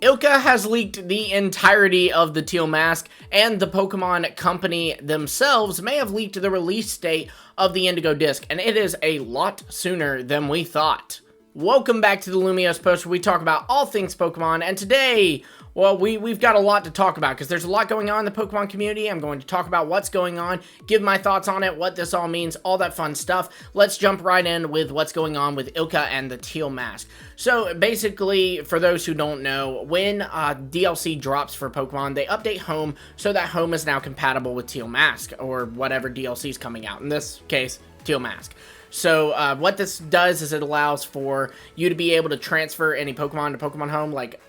Ilka has leaked the entirety of the Teal Mask, and the Pokemon Company themselves may have leaked the release date of the Indigo Disc, and it is a lot sooner than we thought. Welcome back to the Lumiose Post, where we talk about all things Pokemon, and today, well, we've got a lot to talk about, because there's a lot going on in the Pokemon community. I'm going to talk about what's going on, give my thoughts on it, what this all means, all that fun stuff. Let's jump right in with what's going on with Ilka and the Teal Mask. So, basically, for those who don't know, when DLC drops for Pokemon, they update Home, so that Home is now compatible with Teal Mask, or whatever DLC is coming out. In this case, Teal Mask. So, what this does is it allows for you to be able to transfer any Pokemon to Pokemon Home, like,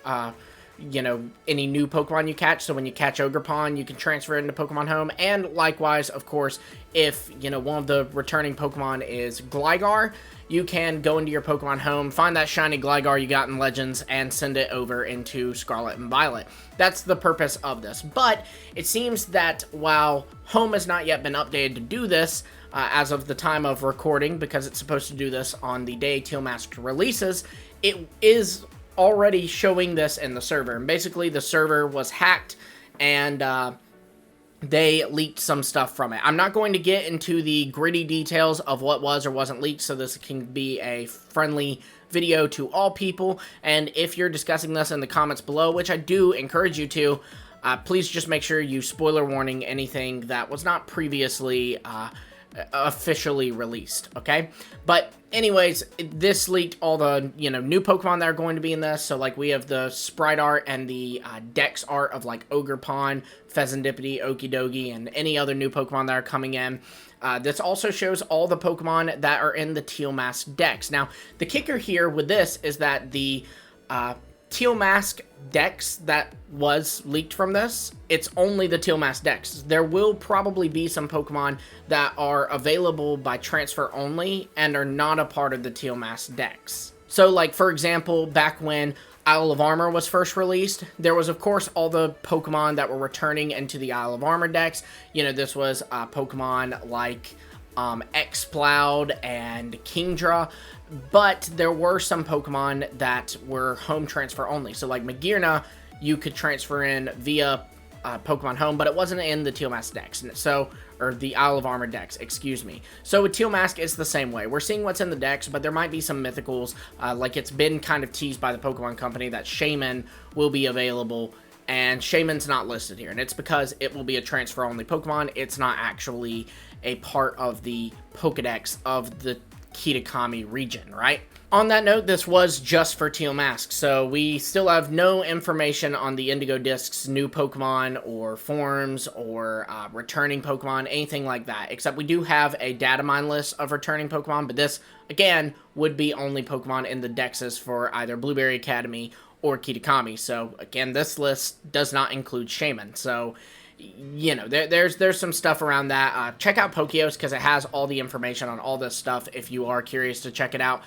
you know, any new Pokemon you catch. So when you catch Ogerpon, you can transfer it into Pokemon Home. And likewise, of course, if, you know, one of the returning Pokemon is Gligar, you can go into your Pokemon Home, find that shiny Gligar you got in Legends, and send it over into Scarlet and Violet. That's the purpose of this. But it seems that while Home has not yet been updated to do this, as of the time of recording, because it's supposed to do this on the day Teal Mask releases, it is already showing this in the server. And basically, the server was hacked, and they leaked some stuff from it. I'm not going to get into the gritty details of what was or wasn't leaked, so this can be a friendly video to all people. And if you're discussing this in the comments below, which I do encourage you to, please just make sure you spoiler warning anything that was not previously officially released, okay? But anyways, this leaked all the, you know, new Pokemon that are going to be in this. So like we have the sprite art and the dex art of like Ogerpon, Pheasantipity, Okidogi, and any other new Pokemon that are coming in. This also shows all the Pokemon that are in the Teal Mask dex. Now, the kicker here with this is that the Teal Mask dex that was leaked from this, it's only the Teal Mask dex. There will probably be some Pokemon that are available by transfer only and are not a part of the Teal Mask dex. So like, for example, back when Isle of Armor was first released, there was of course all the Pokemon that were returning into the Isle of Armor dex. You know, this was Pokemon like Exploud and Kingdra, but there were some Pokemon that were home transfer only. So like Magearna, you could transfer in via Pokemon Home, but it wasn't in the Teal Mask dex. So, or the Isle of Armor dex, excuse me. So with Teal Mask, it's the same way. We're seeing what's in the dex, but there might be some mythicals. Like it's been kind of teased by the Pokemon Company that Shaman will be available, and Shaman's not listed here, and it's because it will be a transfer-only Pokemon. It's not actually a part of the Pokedex of the Kitakami region, right? On that note, this was just for Teal Mask, so we still have no information on the Indigo Disc's new Pokemon or forms or returning Pokemon, anything like that, except we do have a data mine list of returning Pokemon, but this, again, would be only Pokemon in the Dexes for either Blueberry Academy or Kitakami. So again, this list does not include Shaman. So, you know, there's some stuff around that. Check out Pokeos, because it has all the information on all this stuff if you are curious to check it out.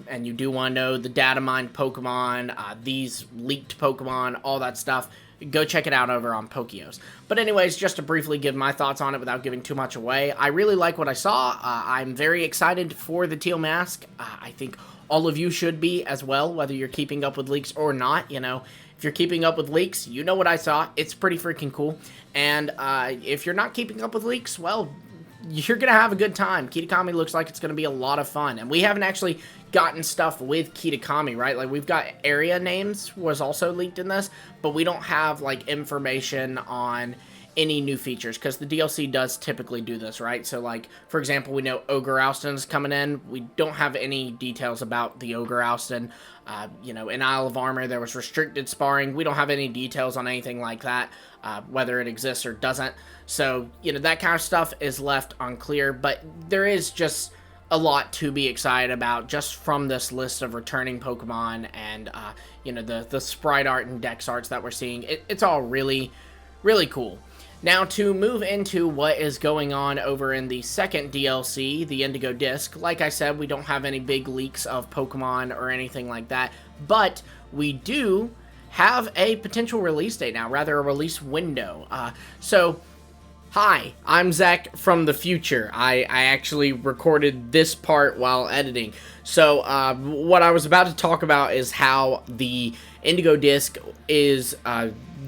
And you do want to know the data mined Pokemon, these leaked Pokemon, all that stuff. Go check it out over on Pokeos. But anyways, just to briefly give my thoughts on it without giving too much away, I really like what I saw. I'm very excited for the Teal Mask. I think all of you should be as well, whether you're keeping up with leaks or not. You know, if you're keeping up with leaks, you know what I saw. It's pretty freaking cool. And if you're not keeping up with leaks, well, you're going to have a good time. Kitakami looks like it's going to be a lot of fun. And we haven't actually gotten stuff with Kitakami, right? Like, we've got area names was also leaked in this, but we don't have, like, information on any new features, because the DLC does typically do this, right? So, like, for example, we know Ogre Oustin's coming in. We don't have any details about the Ogre Oustin. You know, in Isle of Armor, there was restricted sparring. We don't have any details on anything like that, whether it exists or doesn't. So, you know, that kind of stuff is left unclear, but there is just a lot to be excited about just from this list of returning Pokemon and, you know, the sprite art and dex arts that we're seeing. It's all really, really cool. Now, to move into what is going on over in the second DLC, the Indigo Disc, like I said, we don't have any big leaks of Pokemon or anything like that, but we do have a potential release date now, rather a release window. So, Hi, I'm Zach from the future. I actually recorded this part while editing. So, what I was about to talk about is how the Indigo Disc is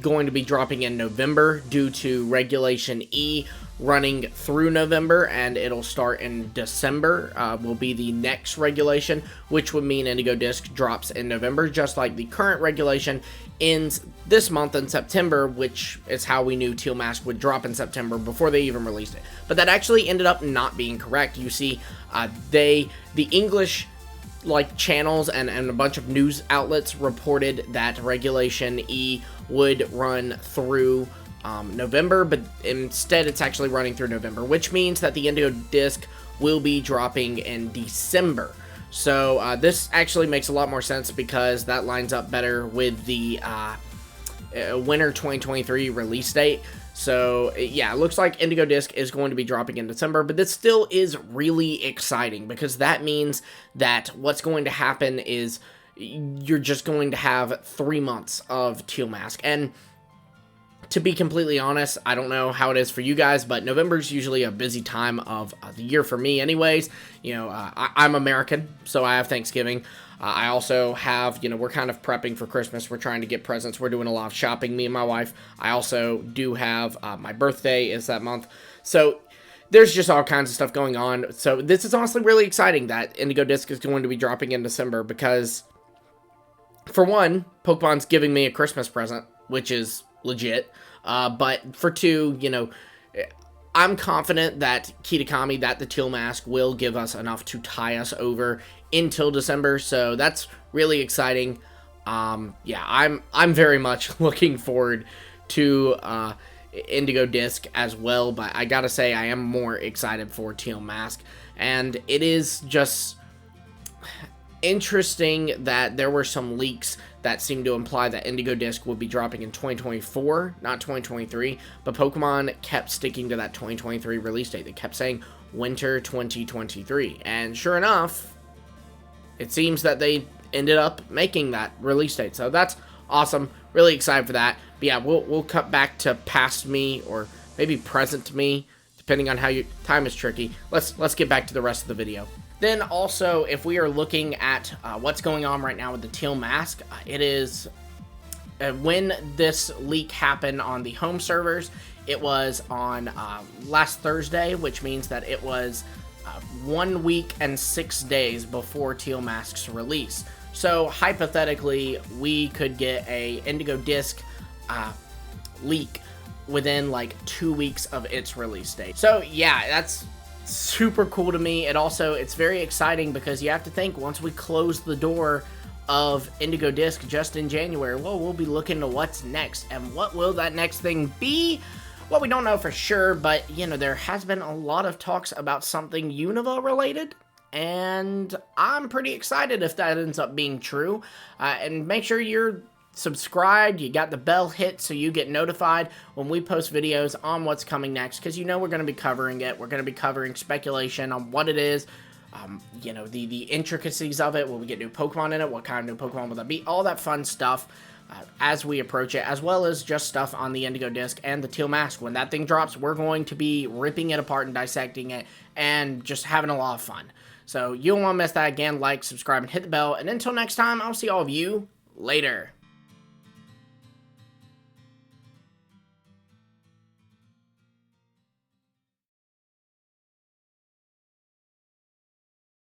going to be dropping in November due to Regulation E running through November, and it'll start in December, will be the next regulation, which would mean Indigo Disc drops in November, just like the current regulation ends this month in September, which is how we knew Teal Mask would drop in September before they even released it. But that actually ended up not being correct. You see, the English channels and a bunch of news outlets reported that Regulation E would run through November, but instead it's actually running through November, which means that the Indigo Disc will be dropping in December. So this actually makes a lot more sense because that lines up better with the winter 2023 release date. So yeah, it looks like Indigo Disc is going to be dropping in December, but this still is really exciting because that means that what's going to happen is you're just going to have 3 months of Teal Mask. And to be completely honest, I don't know how it is for you guys, but November is usually a busy time of the year for me anyways. You know, I'm American, so I have Thanksgiving. I also have, we're kind of prepping for Christmas. We're trying to get presents. We're doing a lot of shopping, me and my wife. I also do have my birthday is that month. So there's just all kinds of stuff going on. So this is honestly really exciting that Indigo Disc is going to be dropping in December because, for one, Pokemon's giving me a Christmas present, which is legit. But for two, I'm confident that Kitakami, that the Teal Mask will give us enough to tie us over until December. So that's really exciting. Yeah, I'm very much looking forward to Indigo Disc as well, but I gotta say I am more excited for Teal Mask, and it is just interesting that there were some leaks that seemed to imply that Indigo Disc would be dropping in 2024, not 2023, but Pokemon kept sticking to that 2023 release date. They kept saying winter 2023, and sure enough, it seems that they ended up making that release date. So that's awesome. Really excited for that. But yeah, we'll cut back to past me, or maybe present me, depending on how your time is tricky. Let's get back to the rest of the video. Then also, if we are looking at what's going on right now with the Teal Mask, it is when this leak happened on the home servers, it was on last Thursday, which means that it was 1 week and 6 days before Teal Mask's release. So hypothetically, we could get a Indigo Disc leak within 2 weeks of its release date. So yeah, that's super cool to me. It's very exciting because you have to think, once we close the door of Indigo Disc just in January, well, we'll be looking to what's next. And what will that next thing be? Well, we don't know for sure, but there has been a lot of talks about something Unova related, and I'm pretty excited if that ends up being true. And make sure you're subscribed, you got the bell hit so you get notified when we post videos on what's coming next, because we're going to be covering it. We're going to be covering speculation on what it is, the intricacies of it. Will we get new Pokemon in it? What kind of new Pokemon will that be? All that fun stuff as we approach it, as well as just stuff on the Indigo Disc and the Teal Mask. When that thing drops, we're going to be ripping it apart and dissecting it and just having a lot of fun. So you don't want to miss that. Again, like, subscribe, and hit the bell. And until next time, I'll see all of you later.